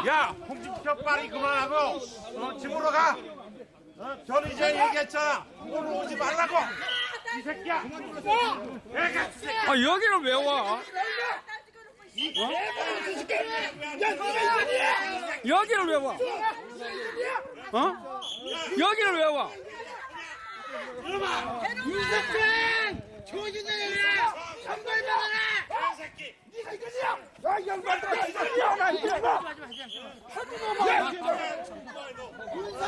야, 홍준표 빨리 그만하고 집으로 가. 저는 이제 얘기했잖아. 오늘 오지 말라고. 이 새끼야. 아, 여기를 왜 와? 여기를 왜 와? 여기를 왜 와? 윤석열! 조진영이라! 선발당하라! 네가 이거지야! 야, 양반들아!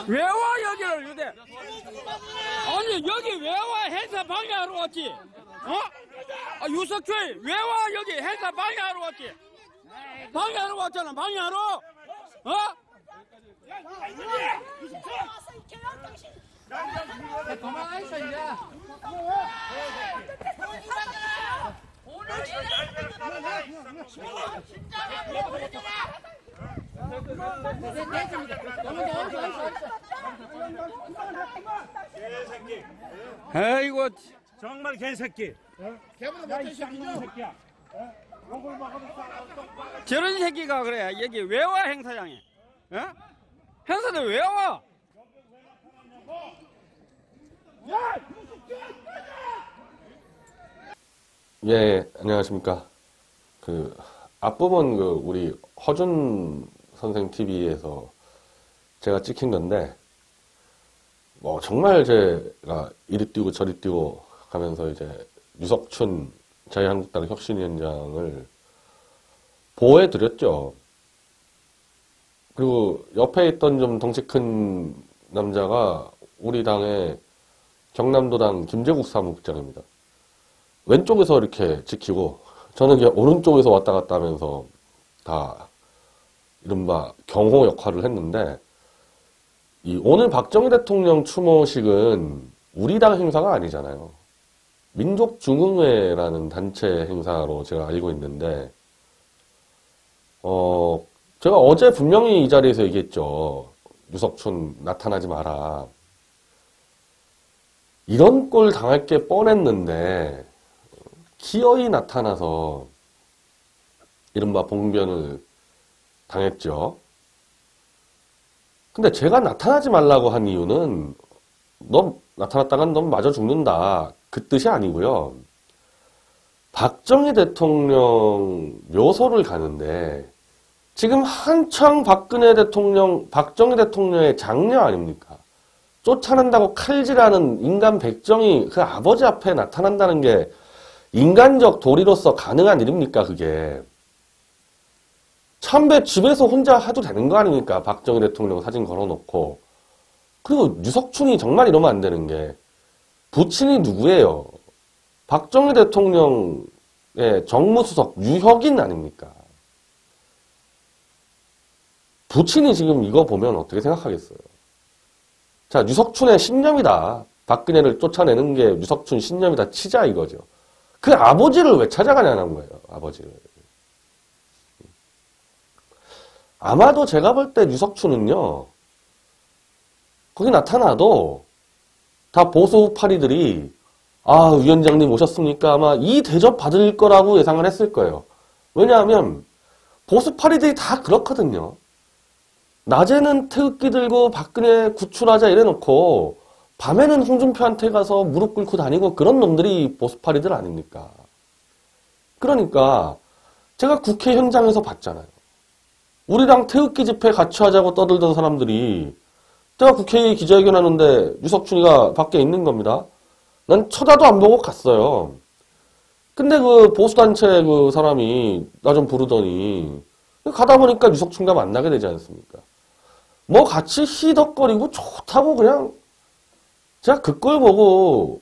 왜 와, 여기를, 유대? 아니, 여기 왜 와? 행사 방해하러 왔지? 유석철, 왜 와, 여기? 행사 방해하러 왔지? 방해하러 왔잖아, 방해하러! 그만하셔 이제. 아이고, 정말 개새끼. 저런 새끼가 그래. 여기 왜 와, 행사장에? 행사장 왜 와? 예, 안녕하십니까. 앞부분 우리 허준 선생 TV에서 제가 찍힌 건데, 정말 제가 이리 뛰고 저리 뛰고 가면서 이제 유석춘 자유한국당 혁신위원장을 보호해드렸죠. 그리고 옆에 있던 좀 덩치 큰 남자가 우리 당의 경남도당 김재국 사무국장입니다. 왼쪽에서 이렇게 지키고 저는 이제 오른쪽에서 왔다 갔다 하면서 다 이른바 경호 역할을 했는데, 오늘 박정희 대통령 추모식은 우리 당 행사가 아니잖아요. 민족중흥회라는 단체 행사로 제가 알고 있는데, 제가 어제 분명히 이 자리에서 얘기했죠. 유석춘 나타나지 마라. 이런 꼴 당할 게 뻔했는데 기어이 나타나서 이른바 봉변을 당했죠. 근데 제가 나타나지 말라고 한 이유는 너 나타났다간 넌 맞아 죽는다, 그 뜻이 아니고요. 박정희 대통령 묘소를 가는데 지금 한창 박정희 대통령의 장녀 아닙니까? 쫓아낸다고 칼질하는 인간 백정이 그 아버지 앞에 나타난다는 게 인간적 도리로서 가능한 일입니까, 그게? 참배 집에서 혼자 해도 되는 거 아닙니까? 박정희 대통령 사진 걸어놓고. 그리고 유석춘이 정말 이러면 안 되는 게, 부친이 누구예요? 박정희 대통령의 정무수석 유혁인 아닙니까? 부친이 지금 이거 보면 어떻게 생각하겠어요? 자, 유석춘의 신념이다. 박근혜를 쫓아내는 게 유석춘 신념이다 치자 이거죠. 그 아버지를 왜 찾아가냐는 거예요, 아버지를. 아마도 제가 볼 때 유석춘은요, 거기 나타나도 다 보수 파리들이 위원장님 오셨습니까? 아마 이 대접 받을 거라고 예상을 했을 거예요. 왜냐하면 보수 파리들이 다 그렇거든요. 낮에는 태극기 들고 박근혜 구출하자 이래놓고 밤에는 홍준표한테 가서 무릎 꿇고 다니고 그런 놈들이 보수파리들 아닙니까? 그러니까 제가 국회 현장에서 봤잖아요. 우리랑 태극기 집회 같이 하자고 떠들던 사람들이, 제가 국회에 기자회견 하는데 유석춘이가 밖에 있는 겁니다. 난 쳐다도 안 보고 갔어요. 근데 그 보수단체 그 사람이 나 좀 부르더니 가다 보니까 유석춘과 만나게 되지 않습니까? 뭐 같이 희덕거리고 좋다고 그냥, 제가 그걸 보고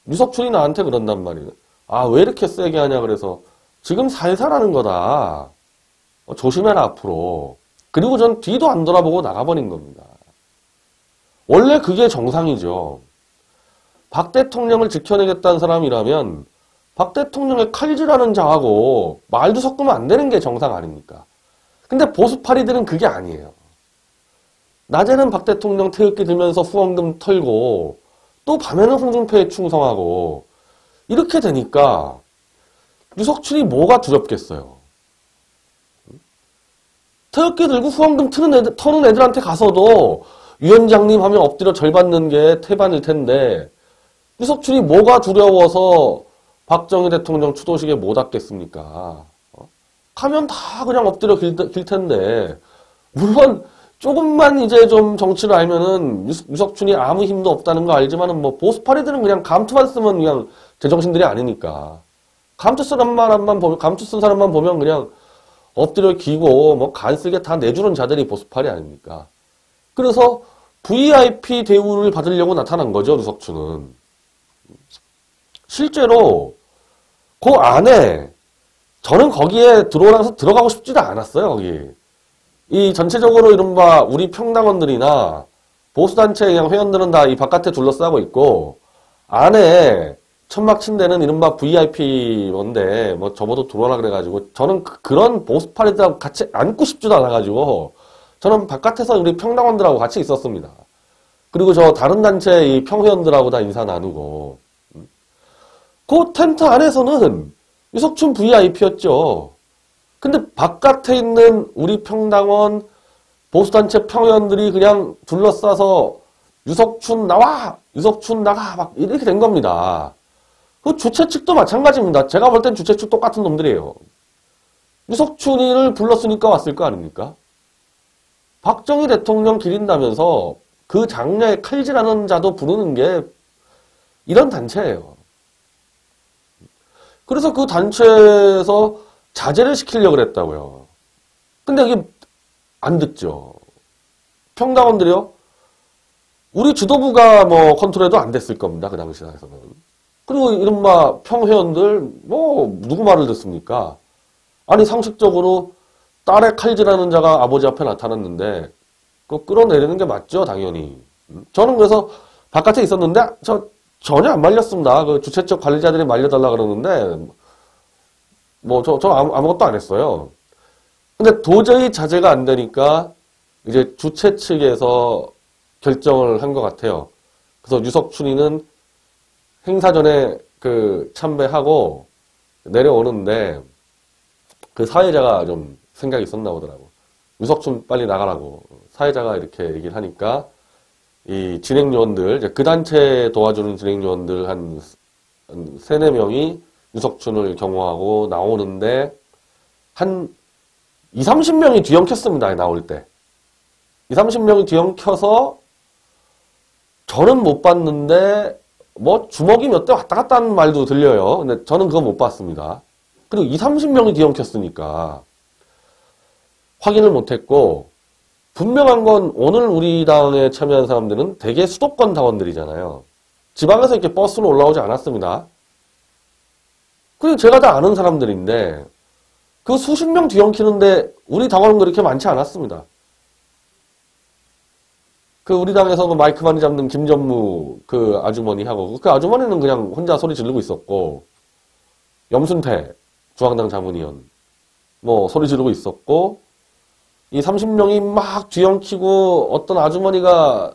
유석춘이 나한테 그런단 말이에요. 왜 이렇게 세게 하냐 그래서 지금 살살하는 거다. 조심해라 앞으로. 그리고 전 뒤도 안 돌아보고 나가버린 겁니다. 원래 그게 정상이죠. 박 대통령을 지켜내겠다는 사람이라면 박 대통령의 칼질하는 자하고 말도 섞으면 안 되는 게 정상 아닙니까? 근데 보수파리들은 그게 아니에요. 낮에는 박 대통령 태극기 들면서 후원금 털고 또 밤에는 홍준표에 충성하고 이렇게 되니까 유석춘이 뭐가 두렵겠어요? 태극기 들고 후원금 터는 애들한테 가서도 위원장님 하면 엎드려 절 받는 게 태반일 텐데 유석춘이 뭐가 두려워서 박정희 대통령 추도식에 못 왔겠습니까? 가면 다 그냥 엎드려 길 텐데 물론 조금만 이제 좀 정치를 알면은 유석춘이 아무 힘도 없다는 거 알지만은 뭐 보수파리들은 그냥 감투만 쓰면 그냥 제정신들이 아니니까 감투 쓴 사람만 보면 그냥 엎드려 기고 뭐 간쓸게 다 내주는 자들이 보수파리 아닙니까? 그래서 VIP 대우를 받으려고 나타난 거죠, 유석춘은. 실제로 그 안에 저는 거기에 들어가고 싶지도 않았어요, 거기. 이 전체적으로 이른바 우리 평당원들이나 보수단체 그냥 회원들은 다 이 바깥에 둘러싸고 있고 안에 천막 친 데는 이른바 VIP인데 뭐 저보도 들어오라 그래가지고 저는 그런 보수파리들하고 같이 앉고 싶지도 않아가지고 저는 바깥에서 우리 평당원들하고 같이 있었습니다. 그리고 저 다른 단체 이 평회원들하고 다 인사 나누고 그 텐트 안에서는 유석춘 VIP였죠. 근데 바깥에 있는 우리 평당원 보수단체 평회원들이 그냥 둘러싸서 유석춘 나와! 유석춘 나가! 막 이렇게 된 겁니다. 그 주최 측도 마찬가지입니다. 제가 볼 땐 주최 측 똑같은 놈들이에요. 유석춘이를 불렀으니까 왔을 거 아닙니까? 박정희 대통령 기린다면서 그 장녀에 칼질하는 자도 부르는 게 이런 단체예요. 그래서 그 단체에서 자제를 시키려고 그랬다고요. 근데 이게 안 듣죠. 평당원들이요? 우리 지도부가 뭐 컨트롤해도 안 됐을 겁니다. 그 당시에서는. 그리고 이른바 평회원들 뭐 누구 말을 듣습니까? 아니 상식적으로 딸의 칼질하는 자가 아버지 앞에 나타났는데 그거 끌어내리는 게 맞죠, 당연히. 저는 그래서 바깥에 있었는데 전혀 안 말렸습니다. 그 주최 측 관리자들이 말려달라 그러는데 뭐 저 아무것도 안 했어요. 근데 도저히 자제가 안 되니까 이제 주최 측에서 결정을 한 것 같아요. 그래서 유석춘이는 행사 전에 그 참배하고 내려오는데 그 사회자가 좀 생각이 있었나 보더라고. 유석춘 빨리 나가라고. 사회자가 이렇게 얘기를 하니까 이 진행요원들, 이제 그 단체 도와주는 진행요원들 한 3-4명이 유석춘을 경호하고 나오는데 한 20-30명이 뒤엉켰습니다. 나올 때. 20-30명이 뒤엉켜서 저는 못 봤는데 뭐 주먹이 몇 대 왔다 갔다 하는 말도 들려요. 근데 저는 그거 못 봤습니다. 그리고 20-30명이 뒤엉켰으니까 확인을 못했고 분명한 건 오늘 우리 당에 참여한 사람들은 대개 수도권 당원들이잖아요. 지방에서 이렇게 버스로 올라오지 않았습니다. 그리고 제가 다 아는 사람들인데 그 수십 명 뒤엉키는데 우리 당원은 그렇게 많지 않았습니다. 그 우리 당에서 그 마이크 많이 잡는 김전무 그 아주머니하고 그 아주머니는 그냥 혼자 소리 지르고 있었고 염순태 중앙당 자문위원 뭐 소리 지르고 있었고 이 30명이 막 뒤엉키고 어떤 아주머니가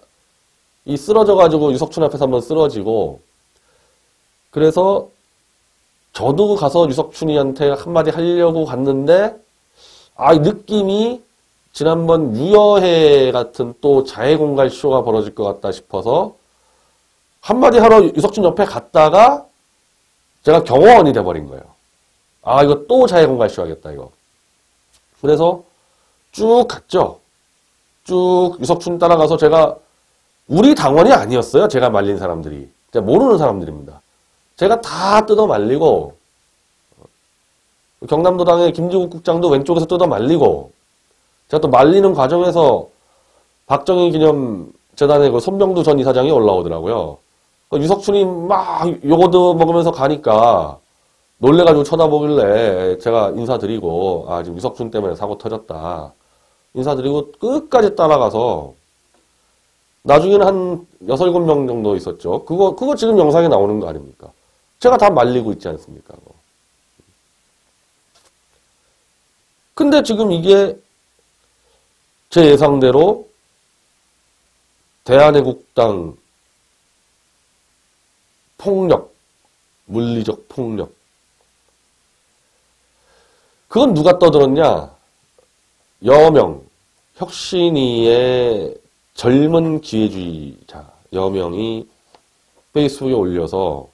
이 쓰러져가지고 유석춘 앞에서 한번 쓰러지고 그래서 저도 가서 유석춘이한테 한마디 하려고 갔는데 이 느낌이 지난번 유여회 같은 또 자해공갈 쇼가 벌어질 것 같다 싶어서 한마디 하러 유석춘 옆에 갔다가 제가 경호원이 돼버린 거예요. 이거 또 자해공갈 쇼 하겠다 이거. 그래서 쭉 갔죠. 쭉 유석춘 따라가서 제가 우리 당원이 아니었어요. 제가 말린 사람들이. 제가 모르는 사람들입니다. 제가 다 뜯어 말리고 경남도당의 김지국 국장도 왼쪽에서 뜯어 말리고 제가 또 말리는 과정에서 박정희 기념재단의 그 손병두 전 이사장이 올라오더라고요. 유석춘이 막 요거도 먹으면서 가니까 놀래가지고 쳐다보길래 제가 인사드리고 지금 유석춘 때문에 사고 터졌다. 인사드리고 끝까지 따라가서 나중에는 한 6-7명 정도 있었죠. 그거 지금 영상에 나오는 거 아닙니까? 제가 다 말리고 있지 않습니까? 근데 지금 이게 제 예상대로 대한애국당 폭력, 물리적 폭력. 그건 누가 떠들었냐? 여명, 혁신위의 젊은 기회주의자 여명이 페이스북에 올려서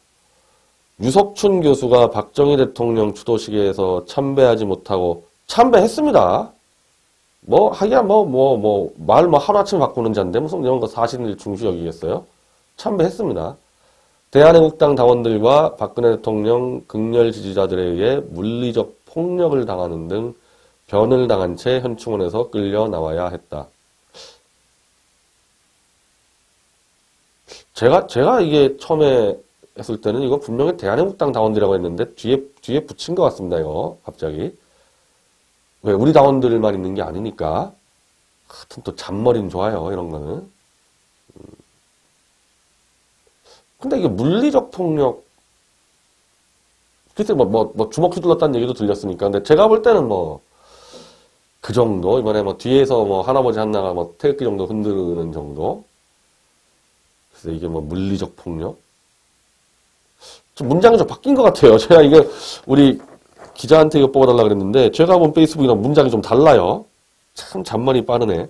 유석춘 교수가 박정희 대통령 추도식에서 참배하지 못하고 참배했습니다. 하기야 말 하루아침에 바꾸는 자인데 무슨 이런 거 사실을 중시 여기겠어요? 참배했습니다. 대한애국당 당원들과 박근혜 대통령 극렬 지지자들에 의해 물리적 폭력을 당하는 등 변을 당한 채 현충원에서 끌려 나와야 했다. 제가 이게 처음에 했을 때는 이거 분명히 대한애국당 당원들이라고 했는데 뒤에 붙인 것 같습니다. 이거 갑자기. 왜 우리 당원들만 있는 게 아니니까. 하여튼 또 잔머리는 좋아요. 이런 거는. 근데 이게 물리적 폭력 글쎄 주먹 휘둘렀다는 얘기도 들렸으니까. 근데 제가 볼 때는 그 정도 이번에 뒤에서 할아버지 하나가 태극기 정도 흔드는 정도. 그래서 이게 물리적 폭력. 좀 문장이 좀 바뀐 것 같아요. 제가 이게 우리 기자한테 이거 뽑아달라 그랬는데 제가 본 페이스북이랑 문장이 좀 달라요. 참 잔머리 빠르네.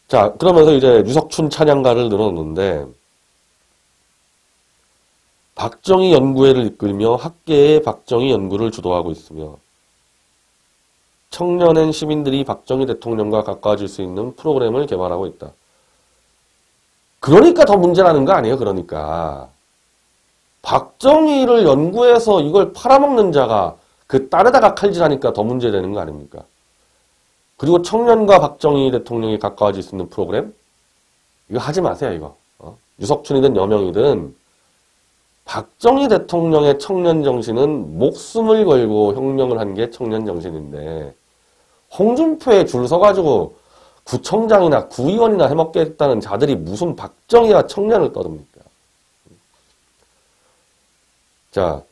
자, 그러면서 이제 유석춘 찬양가를 늘어놓는데 박정희 연구회를 이끌며 학계의 박정희 연구를 주도하고 있으며 청년엔 시민들이 박정희 대통령과 가까워질 수 있는 프로그램을 개발하고 있다. 그러니까 더 문제라는 거 아니에요? 그러니까. 박정희를 연구해서 이걸 팔아먹는 자가 그 딸에다가 칼질하니까 더 문제되는 거 아닙니까? 그리고 청년과 박정희 대통령이 가까워질 수 있는 프로그램? 이거 하지 마세요, 이거. 유석춘이든 여명이든 박정희 대통령의 청년 정신은 목숨을 걸고 혁명을 한 게 청년 정신인데 홍준표에 줄 서가지고 구청장이나 구의원이나 해먹겠다는 자들이 무슨 박정희와 청년을 떠듭니까? 자,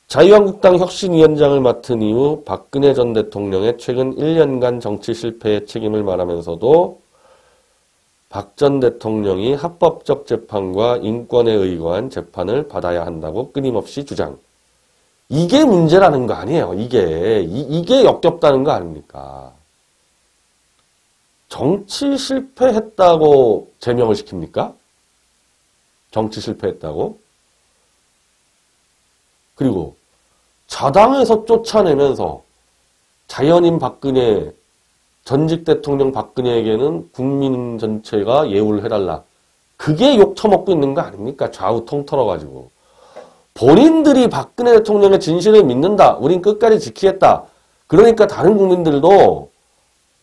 자유한국당 혁신위원장을 맡은 이후 박근혜 전 대통령의 최근 1년간 정치 실패의 책임을 말하면서도 박 전 대통령이 합법적 재판과 인권에 의거한 재판을 받아야 한다고 끊임없이 주장. 이게 문제라는 거 아니에요. 이게 역겹다는 거 아닙니까? 정치 실패했다고 제명을 시킵니까? 정치 실패했다고? 그리고 자당에서 쫓아내면서 자연인 박근혜, 전직 대통령 박근혜에게는 국민 전체가 예우를 해달라. 그게 욕 처먹고 있는 거 아닙니까? 좌우 통틀어가지고. 본인들이 박근혜 대통령의 진실을 믿는다. 우린 끝까지 지키겠다. 그러니까 다른 국민들도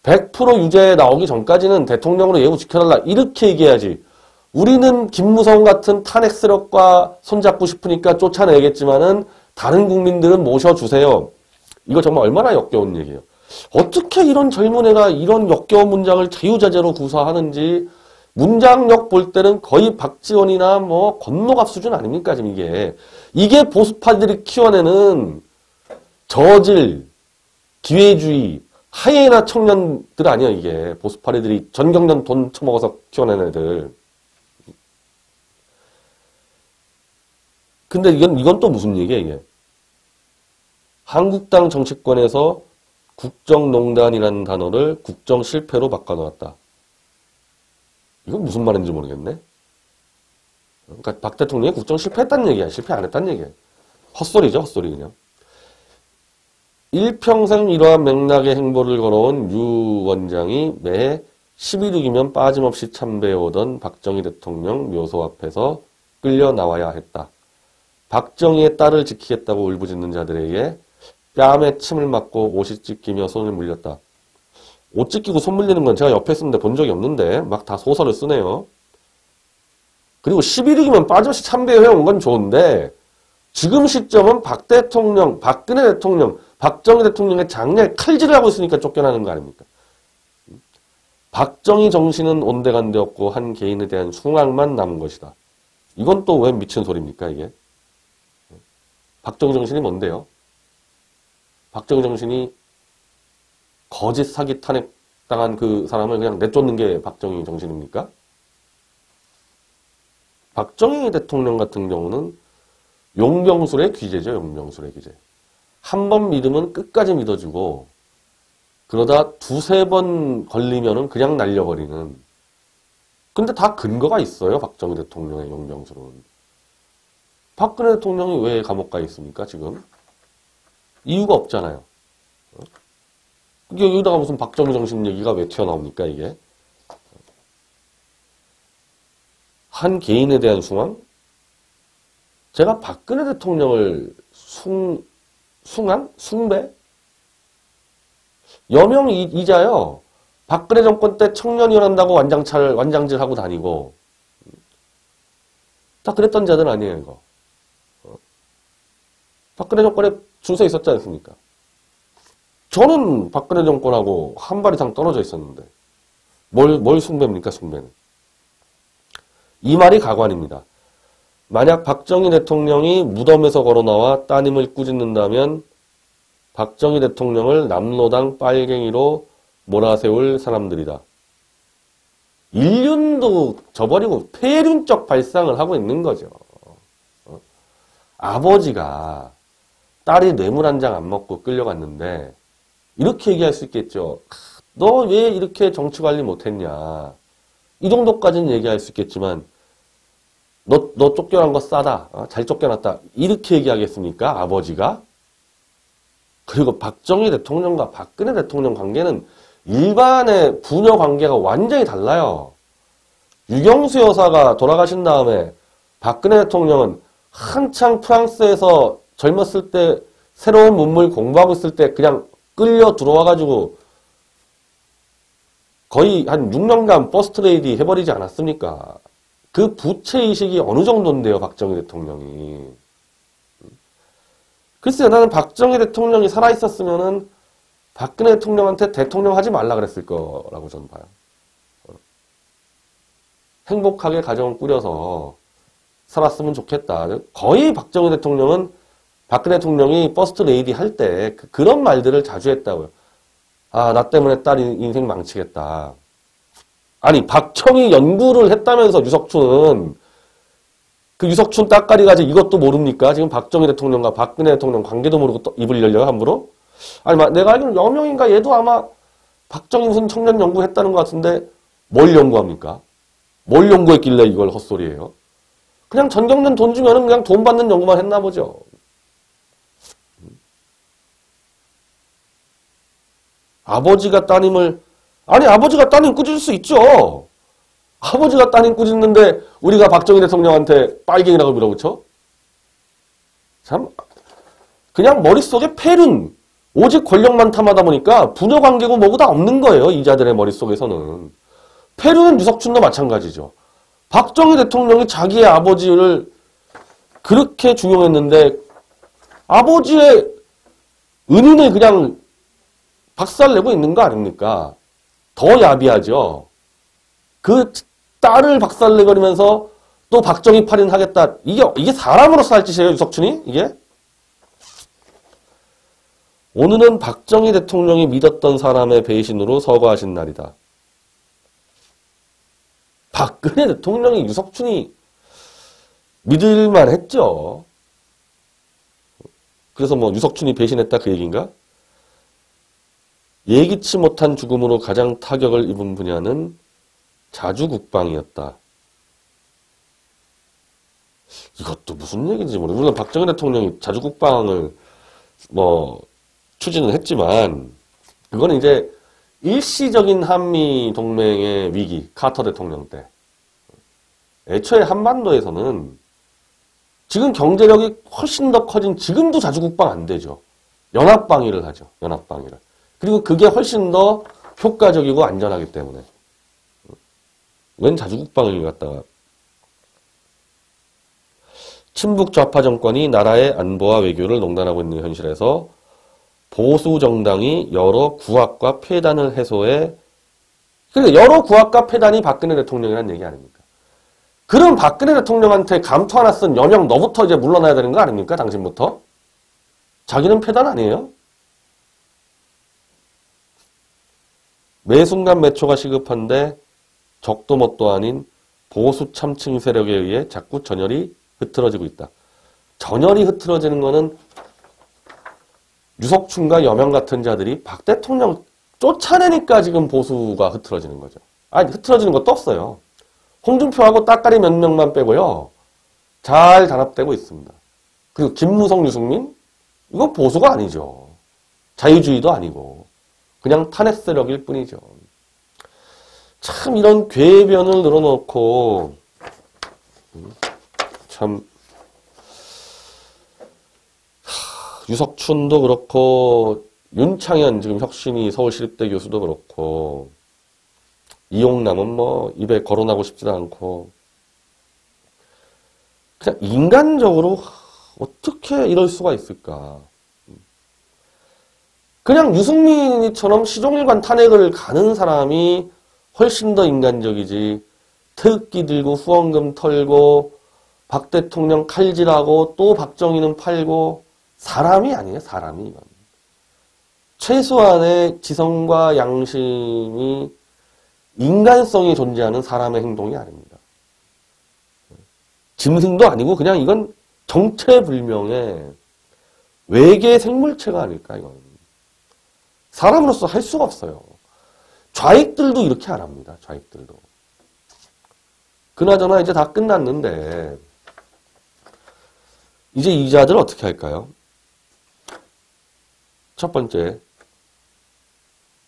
100% 유죄 나오기 전까지는 대통령으로 예우 지켜달라. 이렇게 얘기해야지. 우리는 김무성 같은 탄핵 세력과 손잡고 싶으니까 쫓아내겠지만은 다른 국민들은 모셔주세요. 이거 정말 얼마나 역겨운 얘기예요. 어떻게 이런 젊은 애가 이런 역겨운 문장을 자유자재로 구사하는지 문장력 볼 때는 거의 박지원이나 권노갑 수준 아닙니까 지금 이게 보수파들이 키워내는 저질, 기회주의, 하이에나 청년들 아니야 이게 보수파리들이 전경련 돈 처먹어서 키워낸 애들. 근데 이건 또 무슨 얘기야 이게? 한국당 정치권에서 국정농단이라는 단어를 국정실패로 바꿔놓았다. 이건 무슨 말인지 모르겠네. 그러니까 박 대통령이 국정실패했다는 얘기야. 실패 안 했다는 얘기야. 헛소리죠. 헛소리 그냥. 일평생 이러한 맥락의 행보를 걸어온 유 원장이 매해 11.6이면 빠짐없이 참배해오던 박정희 대통령 묘소 앞에서 끌려 나와야 했다. 박정희의 딸을 지키겠다고 울부짖는 자들에게 뺨에 침을 맞고 옷이 찢기며 손을 물렸다. 옷 찢기고 손 물리는 건 제가 옆에 쓰는데 본 적이 없는데 막 다 소설을 쓰네요. 그리고 11.6이면 빠짐없이 참배해온 건 좋은데 지금 시점은 박 대통령, 박근혜 대통령, 박정희 대통령의 장례 칼질을 하고 있으니까 쫓겨나는 거 아닙니까? 박정희 정신은 온데간데 없고 한 개인에 대한 숭앙만 남은 것이다. 이건 또 왜 미친 소리입니까 이게? 박정희 정신이 뭔데요? 박정희 정신이 거짓 사기 탄핵 당한 그 사람을 그냥 내쫓는 게 박정희 정신입니까? 박정희 대통령 같은 경우는 용병술의 귀재죠. 용병술의 귀재. 한 번 믿으면 끝까지 믿어주고 그러다 두세 번 걸리면은 그냥 날려버리는. 근데 다 근거가 있어요. 박정희 대통령의 용병술은. 박근혜 대통령이 왜 감옥 가 있습니까, 지금? 이유가 없잖아요. 이게 여기다가 무슨 박정희 정신 얘기가 왜 튀어나옵니까, 이게? 한 개인에 대한 숭앙? 제가 박근혜 대통령을 숭앙? 숭배? 여명이자요. 박근혜 정권 때 청년위원 한다고 완장질하고 다니고. 다 그랬던 자들 아니에요, 이거. 박근혜 정권에 줄 서 있었지 않습니까? 저는 박근혜 정권하고 한 발 이상 떨어져 있었는데. 뭘 숭배입니까, 숭배는? 이 말이 가관입니다. 만약 박정희 대통령이 무덤에서 걸어나와 따님을 꾸짖는다면 박정희 대통령을 남로당 빨갱이로 몰아세울 사람들이다. 인륜도 저버리고 폐륜적 발상을 하고 있는 거죠. 아버지가 딸이 뇌물 한 장 안 먹고 끌려갔는데 이렇게 얘기할 수 있겠죠. 너 왜 이렇게 정치 관리 못했냐. 이 정도까지는 얘기할 수 있겠지만 너 쫓겨난 거 싸다. 잘 쫓겨났다. 이렇게 얘기하겠습니까? 아버지가? 그리고 박정희 대통령과 박근혜 대통령 관계는 일반의 부녀 관계가 완전히 달라요. 유경수 여사가 돌아가신 다음에 박근혜 대통령은 한창 프랑스에서 젊었을 때 새로운 문물 공부하고 있을 때 그냥 끌려 들어와가지고 거의 한 6년간 버스트레이디 해버리지 않았습니까? 그 부채의식이 어느 정도인데요, 박정희 대통령이. 글쎄요, 나는 박정희 대통령이 살아있었으면은 박근혜 대통령한테 대통령 하지 말라 그랬을 거라고 저는 봐요. 행복하게 가정을 꾸려서 살았으면 좋겠다. 거의 박정희 대통령은 박근혜 대통령이 퍼스트 레이디 할 때 그런 말들을 자주 했다고요. 아, 나 때문에 딸 인생 망치겠다. 아니, 박정희 연구를 했다면서 유석춘은 그 유석춘 따까리 가지고 이것도 모릅니까? 지금 박정희 대통령과 박근혜 대통령 관계도 모르고 또 입을 열려요, 함부로? 아니, 내가 알기로는 여명인가 얘도 아마 박정희 무슨 청년 연구했다는 것 같은데 뭘 연구합니까? 뭘 연구했길래 이걸 헛소리예요? 그냥 전경련 돈 주면은 그냥 돈 받는 연구만 했나 보죠. 아버지가 따님을, 아니, 아버지가 따님 꾸짖을 수 있죠. 아버지가 따님 꾸짖는데 우리가 박정희 대통령한테 빨갱이라고 밀어붙여? 참, 그냥 머릿속에 폐륜, 오직 권력만 탐하다 보니까 부녀 관계고 뭐고 다 없는 거예요. 이자들의 머릿속에서는. 폐륜은 유석춘도 마찬가지죠. 박정희 대통령이 자기의 아버지를 그렇게 중용했는데 아버지의 은인을 그냥 박살내고 있는 거 아닙니까? 더 야비하죠. 그 딸을 박살내버리면서 또 박정희 팔인 하겠다. 이게 사람으로서 할 짓이에요, 유석춘이? 이게? 오늘은 박정희 대통령이 믿었던 사람의 배신으로 서거하신 날이다. 박근혜 대통령이 유석춘이 믿을만 했죠. 그래서 뭐 유석춘이 배신했다 그 얘기인가? 예기치 못한 죽음으로 가장 타격을 입은 분야는 자주국방이었다. 이것도 무슨 얘기인지 모르겠어요. 물론 박정희 대통령이 자주국방을 뭐 추진을 했지만 그거는 이제 일시적인 한미 동맹의 위기, 카터 대통령 때. 애초에 한반도에서는 지금 경제력이 훨씬 더 커진 지금도 자주국방 안 되죠. 연합방위를 하죠. 연합방위를. 그리고 그게 훨씬 더 효과적이고 안전하기 때문에. 웬 자주국방을 갖다가. 친북 좌파 정권이 나라의 안보와 외교를 농단하고 있는 현실에서 보수 정당이 여러 구압과 폐단을 해소해, 그러니까 여러 구압과 폐단이 박근혜 대통령이라는 얘기 아닙니까? 그럼 박근혜 대통령한테 감투 하나 쓴 여명 너부터 이제 물러나야 되는 거 아닙니까? 당신부터? 자기는 폐단 아니에요? 매 순간 매 초가 시급한데 적도 뭣도 아닌 보수 참칭 세력에 의해 자꾸 전열이 흐트러지고 있다. 전열이 흐트러지는 거는 유석춘과 여명 같은 자들이 박 대통령 쫓아내니까 지금 보수가 흐트러지는 거죠. 아니, 흐트러지는 것도 없어요. 홍준표하고 따까리 몇 명만 빼고요. 잘 단합되고 있습니다. 그리고 김무성, 유승민? 이거 보수가 아니죠. 자유주의도 아니고. 그냥 탄핵 세력일 뿐이죠. 참 이런 궤변을 늘어놓고 참 유석춘도 그렇고 윤창현 지금 혁신이 서울시립대 교수도 그렇고 이용남은 뭐 입에 거론하고 싶지도 않고 그냥 인간적으로 어떻게 이럴 수가 있을까. 그냥 유승민이처럼 시종일관 탄핵을 가는 사람이 훨씬 더 인간적이지 태극기 들고 후원금 털고 박 대통령 칼질하고 또 박정희는 팔고 사람이 아니에요. 사람이 이건. 최소한의 지성과 양심이 인간성이 존재하는 사람의 행동이 아닙니다. 짐승도 아니고 그냥 이건 정체불명의 외계 생물체가 아닐까 이건. 사람으로서 할 수가 없어요. 좌익들도 이렇게 안 합니다. 좌익들도. 그나저나 이제 다 끝났는데 이제 이자들 어떻게 할까요? 첫 번째,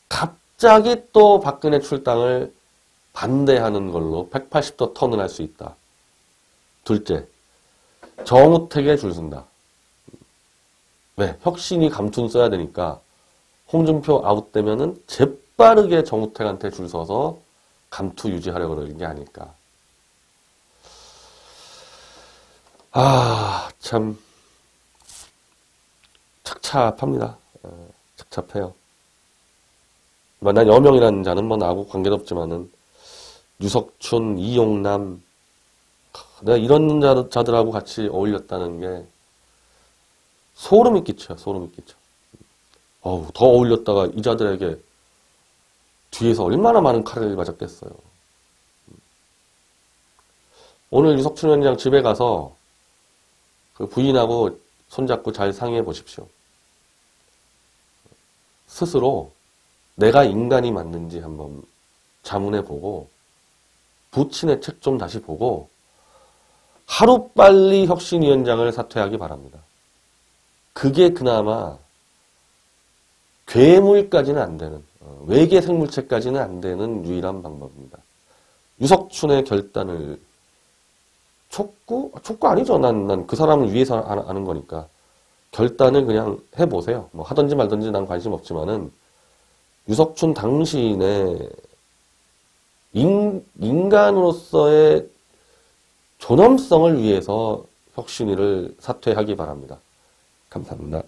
갑자기 또 박근혜 출당을 반대하는 걸로 180도 턴을 할 수 있다. 둘째, 정우택에 줄 선다. 왜? 혁신이 감춘 써야 되니까 홍준표 아웃되면은 재빠르게 정우택한테 줄 서서 감투 유지하려고 그러는 게 아닐까. 아, 참 착잡합니다. 착잡해요. 난 여명이라는 자는 뭐 나하고 관계도 없지만은 유석춘, 이용남 내가 이런 자들하고 같이 어울렸다는 게 소름이 끼쳐요. 소름이 끼쳐. 더 어울렸다가 이 자들에게 뒤에서 얼마나 많은 칼을 맞았겠어요. 오늘 유석춘 위원장 집에 가서 그 부인하고 손잡고 잘 상의해 보십시오. 스스로 내가 인간이 맞는지 한번 자문해 보고 부친의 책 좀 다시 보고 하루빨리 혁신위원장을 사퇴하기 바랍니다. 그게 그나마 괴물까지는 안 되는, 외계 생물체까지는 안 되는 유일한 방법입니다. 유석춘의 결단을 촉구 아니죠. 난 그 사람을 위해서 하는 거니까. 결단을 그냥 해보세요. 뭐 하든지 말든지 난 관심 없지만은 유석춘 당신의 인간으로서의 존엄성을 위해서 혁신위를 사퇴하기 바랍니다. 감사합니다.